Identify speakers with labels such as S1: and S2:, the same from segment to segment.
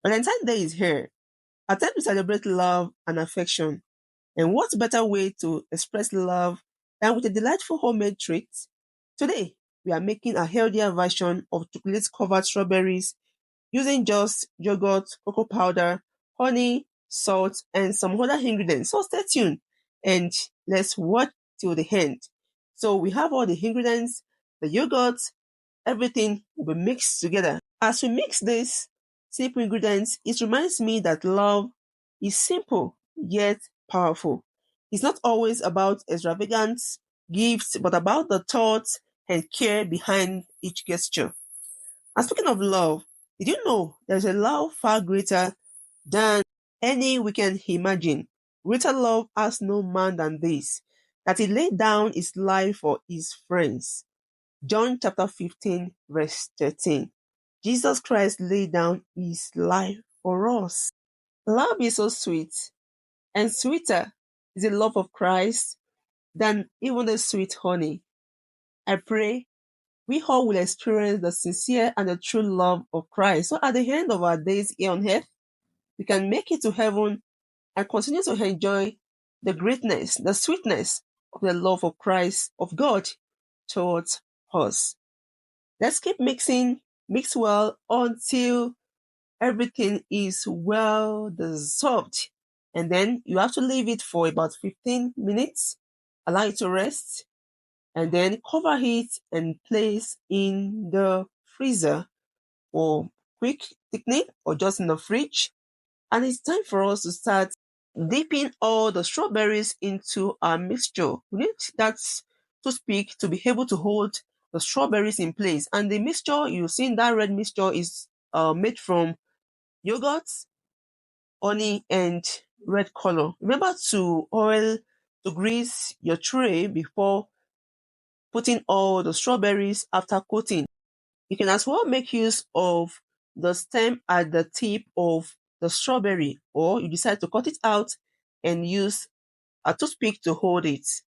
S1: Valentine's Day is here, a time to celebrate love and affection. And what better way to express love than with a delightful homemade treat? Today, we are making a healthier version of chocolate covered strawberries using just yogurt, cocoa powder, honey, salt, and some other ingredients. So stay tuned and let's watch till the end. So we have all the ingredients, the yogurt, everything will be mixed together. As we mix these simple ingredients, it reminds me that love is simple yet powerful. It's not always about extravagant gifts, but about the thoughts and care behind each gesture. And speaking of love, did you know there's a love far greater than any we can imagine? Greater love has no man than this, that he laid down his life for his friends. John chapter 15, verse 13. Jesus Christ laid down his life for us. Love is so sweet, and sweeter is the love of Christ than even the sweet honey. I pray we all will experience the sincere and the true love of Christ. So at the end of our days here on earth, we can make it to heaven and continue to enjoy the greatness, the sweetness of the love of Christ, of God towards us. Let's keep mixing, mix well until everything is well dissolved. And then you have to leave it for about 15 minutes, allow it to rest, and then cover it and place in the freezer for quick thickening or just in the fridge. And it's time for us to start dipping all the strawberries into our mixture. We need that toothpick to be able to hold the strawberries in place. And the mixture you see in that red mixture is made from yogurt, honey, and red color. Remember to oil to grease your tray before putting all the strawberries after coating. You can as well make use of the stem at the tip of the strawberry, or you decide to cut it out and use a toothpick to hold it. It's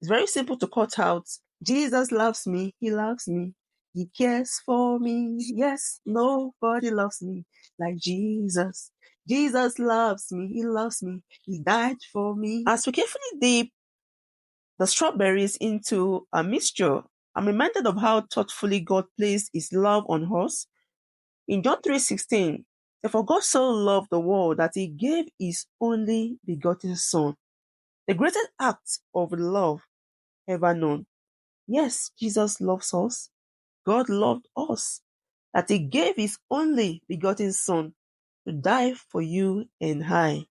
S1: very simple to cut out. Jesus loves me, he loves me, he cares for me. Yes, nobody loves me like Jesus. Jesus loves me, he loves me, he died for me. As we carefully dip the strawberries into a mixture, I'm reminded of how thoughtfully God placed his love on us. In John 3:16, for God so loved the world that he gave his only begotten Son, the greatest act of love ever known. Yes, Jesus loves us. God loved us, that he gave his only begotten Son to die for you and I.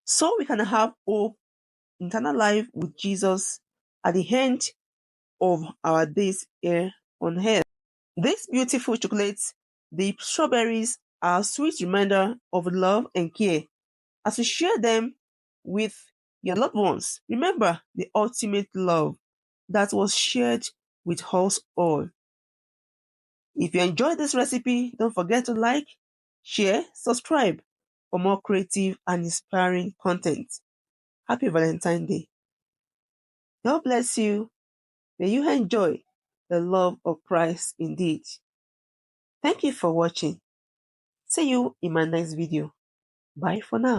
S1: So we can have hope, eternal life with Jesus at the end of our days here on earth. These beautiful chocolates, the strawberries, are a sweet reminder of love and care. As you share them with your loved ones, remember the ultimate love that was shared with us all. If you enjoyed this recipe, don't forget to like, share, subscribe for more creative and inspiring content. Happy Valentine's Day. God bless you. May you enjoy the love of Christ indeed. Thank you for watching. See you in my next video. Bye for now.